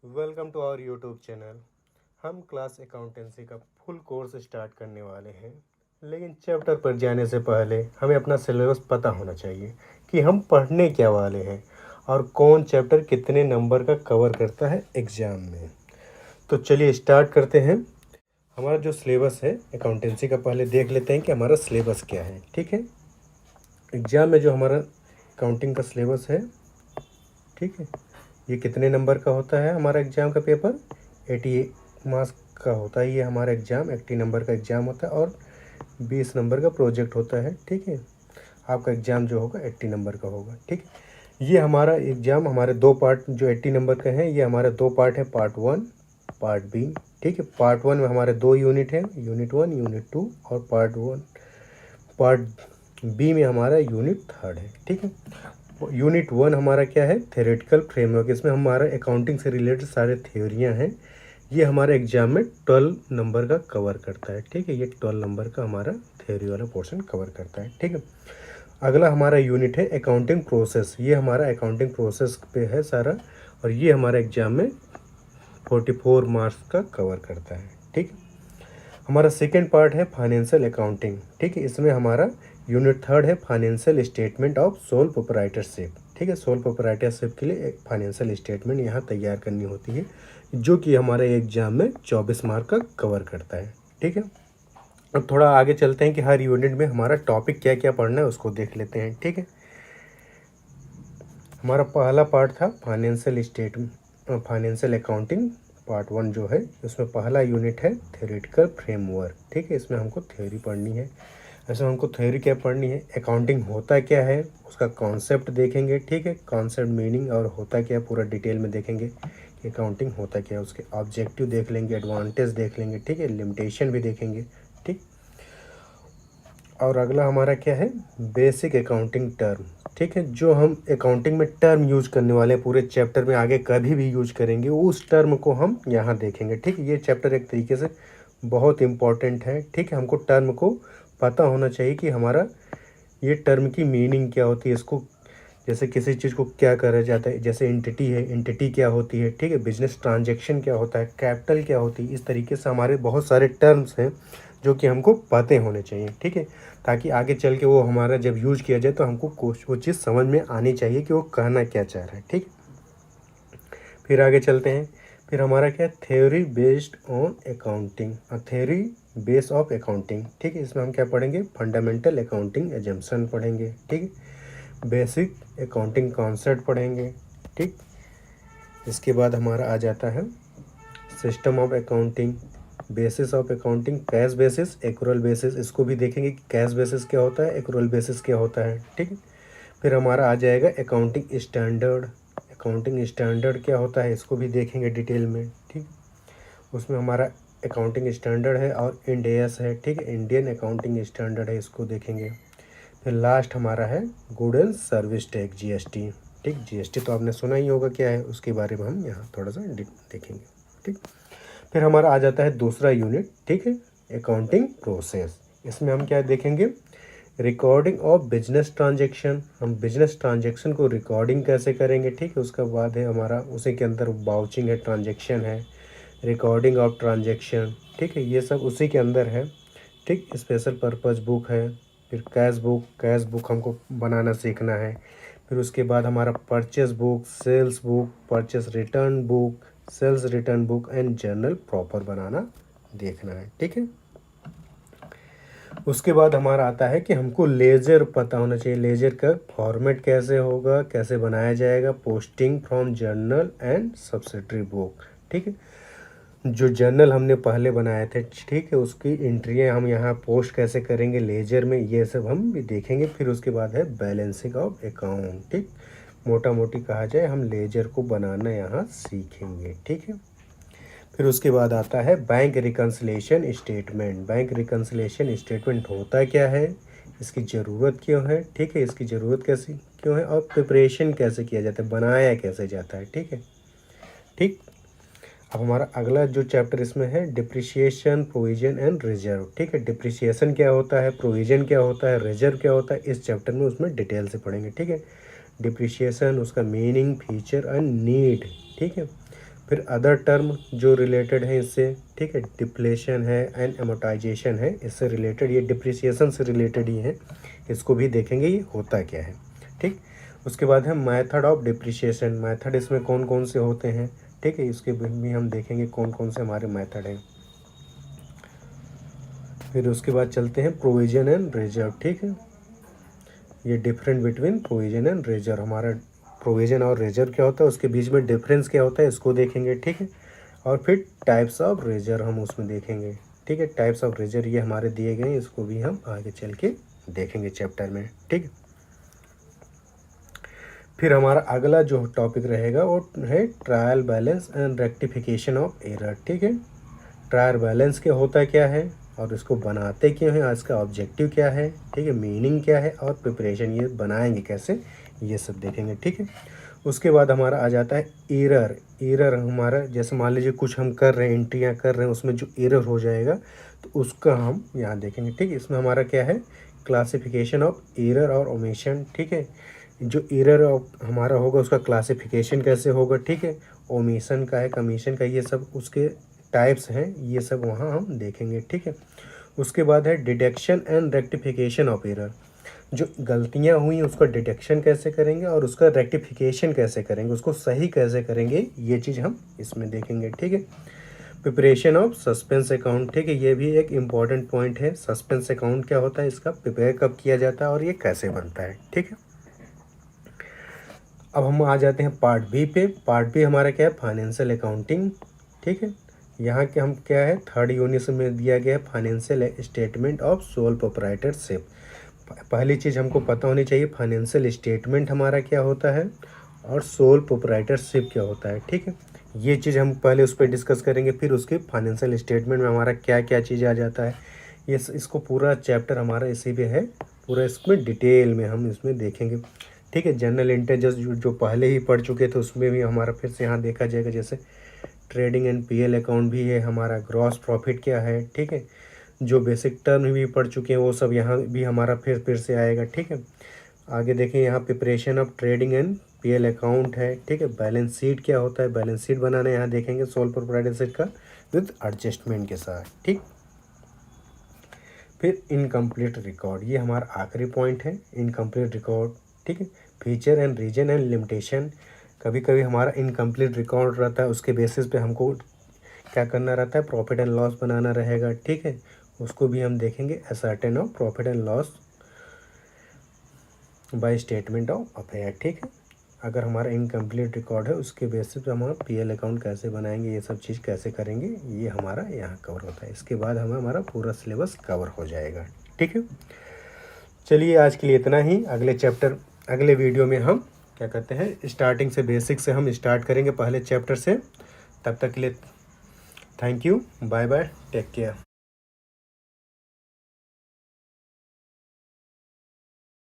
Welcome to our YouTube channel. हम class accountancy का full course start करने वाले हैं, लेकिन चैप्टर पर जाने से पहले हमें अपना सिलेबस पता होना चाहिए कि हम पढ़ने क्या वाले हैं और कौन चैप्टर कितने नंबर का कवर करता है एग्ज़ाम में। तो चलिए स्टार्ट करते हैं। हमारा जो सिलेबस है अकाउंटेंसी का, पहले देख लेते हैं कि हमारा सिलेबस क्या है। ठीक है, एग्ज़ाम में जो हमारा अकाउंटिंग का सिलेबस है, ठीक है, ये कितने नंबर का होता है हमारा एग्ज़ाम का पेपर? 80 मार्क्स का होता है ये हमारा एग्ज़ाम। 80 नंबर का एग्ज़ाम होता है और 20 नंबर का प्रोजेक्ट होता है। ठीक है, आपका एग्ज़ाम जो होगा 80 नंबर का होगा। ठीक है, ये हमारा एग्ज़ाम हमारे दो पार्ट जो 80 नंबर का है, ये हमारे दो पार्ट है, पार्ट 1 पार्ट बी। ठीक है, पार्ट 1 में हमारे दो यूनिट हैं, यूनिट 1 यूनिट 2, और पार्ट बी में हमारा यूनिट 3 है। ठीक है, यूनिट 1 हमारा क्या है? Theoretical framework. इसमें हमारा अकाउंटिंग से रिलेटेड सारे थ्योरियाँ हैं। ये हमारे एग्जाम में 12 नंबर का कवर करता है। ठीक है, ये 12 नंबर का हमारा थ्योरी वाला पोर्शन कवर करता है। ठीक है, अगला हमारा यूनिट है अकाउंटिंग प्रोसेस। ये हमारा अकाउंटिंग प्रोसेस पे है सारा, और ये हमारे एग्जाम में 44 मार्क्स का कवर करता है। ठीक है, हमारा सेकेंड पार्ट है फाइनेंशियल अकाउंटिंग। ठीक है, इसमें हमारा यूनिट 3 है financial statement of sole proprietorship. ठीक है, सोल प्रोप्राइटरशिप के लिए एक फाइनेंशियल स्टेटमेंट यहाँ तैयार करनी होती है, जो कि हमारे एग्जाम में 24 मार्क का कवर करता है। ठीक है, अब थोड़ा आगे चलते हैं कि हर यूनिट में हमारा टॉपिक क्या क्या पढ़ना है, उसको देख लेते हैं। ठीक है, हमारा पहला पार्ट था फाइनेंशियल अकाउंटिंग पार्ट 1 जो है, उसमें पहला यूनिट है थ्योरेटिकल फ्रेमवर्क। ठीक है, इसमें हमको थ्योरी पढ़नी है। ऐसे हमको थ्योरी क्या पढ़नी है? अकाउंटिंग होता क्या है, उसका कॉन्सेप्ट देखेंगे। ठीक है, कॉन्सेप्ट मीनिंग और होता क्या है पूरा डिटेल में देखेंगे कि अकाउंटिंग होता क्या है। उसके ऑब्जेक्टिव देख लेंगे, एडवांटेज देख लेंगे। ठीक है, लिमिटेशन भी देखेंगे। ठीक, और अगला हमारा क्या है? Basic accounting term. ठीक है, जो हम अकाउंटिंग में टर्म यूज करने वाले हैं पूरे चैप्टर में, आगे कभी भी यूज करेंगे, उस टर्म को हम यहाँ देखेंगे। ठीक है, ये चैप्टर एक तरीके से बहुत इम्पॉर्टेंट है। ठीक है, हमको टर्म को पता होना चाहिए कि हमारा ये टर्म की मीनिंग क्या होती है, इसको जैसे किसी चीज़ को क्या करा जाता है, जैसे एंटिटी है, एंटिटी क्या होती है। ठीक है, बिजनेस ट्रांजैक्शन क्या होता है, कैपिटल क्या होती है। इस तरीके से हमारे बहुत सारे टर्म्स हैं जो कि हमको पते होने चाहिए। ठीक है, ताकि आगे चल के वो हमारा जब यूज किया जाए तो हमको वो चीज़ समझ में आनी चाहिए कि वो कहना क्या चाह रहा है। ठीक, फिर आगे चलते हैं। फिर हमारा क्या है? Theory based on accounting, theory base of accounting. ठीक है, इसमें हम क्या पढ़ेंगे? फंडामेंटल अकाउंटिंग एजम्पशन पढ़ेंगे। ठीक है, बेसिक अकाउंटिंग कॉन्सेप्ट पढ़ेंगे। ठीक, इसके बाद हमारा आ जाता है system of accounting, basis of accounting, cash basis, accrual basis. इसको भी देखेंगे कि कैश बेसिस क्या होता है, एक्रूअल बेसिस क्या होता है। ठीक है, फिर हमारा आ जाएगा अकाउंटिंग स्टैंडर्ड। अकाउंटिंग स्टैंडर्ड क्या होता है, इसको भी देखेंगे डिटेल में। ठीक, उसमें हमारा अकाउंटिंग स्टैंडर्ड है और इंड एस है। ठीक है, इंडियन अकाउंटिंग स्टैंडर्ड है, इसको देखेंगे। फिर लास्ट हमारा है good and service tax, GST. ठीक, जीएसटी तो आपने सुना ही होगा क्या है, उसके बारे में हम यहाँ थोड़ा सा देखेंगे। ठीक, फिर हमारा आ जाता है दूसरा यूनिट। ठीक है, अकाउंटिंग प्रोसेस। इसमें हम क्या देखेंगे? Recording of business transaction. हम बिजनेस ट्रांजैक्शन को रिकॉर्डिंग कैसे करेंगे। ठीक है, उसका बाद है हमारा उसी के अंदर वाउचिंग है, ट्रांजैक्शन है, रिकॉर्डिंग ऑफ ट्रांजैक्शन। ठीक है, ये सब उसी के अंदर है। ठीक, स्पेशल पर्पस बुक है। फिर कैश बुक हमको बनाना सीखना है। फिर उसके बाद हमारा purchase book, sales book, purchase return book, sales return book and journal proper बनाना देखना है। ठीक है, उसके बाद हमारा आता है कि हमको लेजर पता होना चाहिए। लेजर का फॉर्मेट कैसे होगा, कैसे बनाया जाएगा, posting from journal and subsidiary book. ठीक है, जो जर्नल हमने पहले बनाए थे, ठीक है, उसकी एंट्रियाँ हम यहाँ पोस्ट कैसे करेंगे लेजर में, ये सब हम भी देखेंगे। फिर उसके बाद है बैलेंसिंग ऑफ अकाउंट। ठीक, मोटा मोटी कहा जाए हम लेजर को बनाना यहाँ सीखेंगे। ठीक है, फिर उसके बाद आता है bank reconciliation statement. Bank reconciliation statement होता क्या है, इसकी ज़रूरत क्यों है। ठीक है, इसकी ज़रूरत कैसे क्यों है, और प्रिपरेशन कैसे किया जाता है, बनाया कैसे जाता है। ठीक है, ठीक, अब हमारा अगला जो चैप्टर इसमें है डिप्रिसिएशन, प्रोविजन एंड रिजर्व। ठीक है, डिप्रिसिएशन क्या होता है, प्रोविजन क्या होता है, रिजर्व क्या होता है, इस चैप्टर में उसमें डिटेल से पढ़ेंगे। ठीक है, डिप्रिसिएशन, उसका मीनिंग, फीचर एंड नीड। ठीक है, फिर अदर टर्म जो रिलेटेड है इससे, ठीक है, डिप्लेशन है एंड एमोटाइजेशन है, इससे रिलेटेड, ये डिप्रिसिएशन से रिलेटेड ही है, इसको भी देखेंगे ये होता क्या है, ठीक। उसके बाद है मेथड ऑफ डिप्रिसिएशन, मेथड इसमें कौन कौन से होते हैं, ठीक है, इसके भी हम देखेंगे कौन कौन से हमारे मेथड हैं। फिर उसके बाद चलते हैं प्रोविजन एंड रिजर्व, ठीक है, ये different between provision and reserve, हमारा प्रोविजन और रिजर्व क्या होता है, उसके बीच में डिफरेंस क्या होता है, इसको देखेंगे, ठीक है। और फिर टाइप्स ऑफ रिजर्व हम उसमें देखेंगे, ठीक है, टाइप्स ऑफ रिजर्व ये हमारे दिए गए हैं, इसको भी हम आगे चल के देखेंगे चैप्टर में, ठीक है। फिर हमारा अगला जो टॉपिक रहेगा वो है trial balance and rectification of error, ठीक है। ट्रायल बैलेंस क्या होता क्या है और इसको बनाते क्यों हैं, इसका ऑब्जेक्टिव क्या है, ठीक है, मीनिंग क्या है और प्रिपरेशन ये बनाएंगे कैसे, ये सब देखेंगे, ठीक है। उसके बाद हमारा आ जाता है एरर। एरर हमारा जैसे मान लीजिए कुछ हम कर रहे हैं, एंट्रियाँ कर रहे हैं, उसमें जो एरर हो जाएगा तो उसका हम यहाँ देखेंगे, ठीक है। इसमें हमारा क्या है, क्लासिफिकेशन ऑफ एरर और ओमिशन, ठीक है। जो एरर हमारा होगा उसका क्लासिफिकेशन कैसे होगा, ठीक है, ओमिशन का है, कमीशन का, ये सब उसके टाइप्स हैं, ये सब वहाँ हम देखेंगे, ठीक है। उसके बाद है detection and rectification of error, जो गलतियाँ हुई उसका डिटेक्शन कैसे करेंगे और उसका रेक्टिफिकेशन कैसे करेंगे, उसको सही कैसे करेंगे, ये चीज़ हम इसमें देखेंगे, ठीक है। प्रिपरेशन ऑफ सस्पेंस अकाउंट, ठीक है, ये भी एक इम्पॉर्टेंट पॉइंट है, सस्पेंस अकाउंट क्या होता है, इसका प्रिपेयर कब किया जाता है और ये कैसे बनता है, ठीक है। अब हम आ जाते हैं पार्ट बी पे। पार्ट बी हमारा क्या है, फाइनेंशियल अकाउंटिंग, ठीक है। यहाँ के हम क्या है, थर्ड यूनिट में दिया गया है financial statement of sole proprietorship. पहली चीज़ हमको पता होनी चाहिए फाइनेंशियल स्टेटमेंट हमारा क्या होता है और सोल प्रोप्राइटरशिप क्या होता है, ठीक है। ये चीज़ हम पहले उस पर डिस्कस करेंगे, फिर उसके फाइनेंशियल स्टेटमेंट में हमारा क्या क्या चीज़ आ जाता है, ये इसको पूरा चैप्टर हमारा इसी पे है, पूरा इसमें डिटेल में हम इसमें देखेंगे, ठीक है। जनरल इंटेलिजेंस जो पहले ही पढ़ चुके थे उसमें भी हमारा फिर से यहाँ देखा जाएगा, जैसे ट्रेडिंग एंड पीएल अकाउंट भी है हमारा, ग्रॉस प्रॉफिट क्या है, ठीक है। जो बेसिक टर्म भी पढ़ चुके हैं वो सब यहाँ भी हमारा फिर से आएगा, ठीक है। आगे देखें, यहाँ preparation of trading and PL account है, ठीक है। बैलेंस शीट क्या होता है, बैलेंस शीट बनाना यहाँ देखेंगे सोल प्रोप्राइटरशिप का विद एडजस्टमेंट के साथ, ठीक। फिर इनकम्प्लीट रिकॉर्ड, ये हमारा आखिरी पॉइंट है, इनकम्प्लीट रिकॉर्ड, ठीक है। Feature and reason and limitation, कभी कभी हमारा इनकम्प्लीट रिकॉर्ड रहता है, उसके बेसिस पे हमको क्या करना रहता है, प्रॉफिट एंड लॉस बनाना रहेगा, ठीक है। उसको भी हम देखेंगे, ascertain of profit and loss by statement of affair, ठीक है। अगर हमारा इनकम्प्लीट रिकॉर्ड है उसके बेसिस पे हम पीएल अकाउंट कैसे बनाएंगे, ये सब चीज़ कैसे करेंगे, ये हमारा यहाँ कवर होता है। इसके बाद हमारा पूरा सिलेबस कवर हो जाएगा, ठीक है। चलिए आज के लिए इतना ही, अगले चैप्टर अगले वीडियो में हम क्या करते हैं, स्टार्टिंग से बेसिक से हम स्टार्ट करेंगे पहले चैप्टर से। तब तक के लिए thank you, bye bye, take care.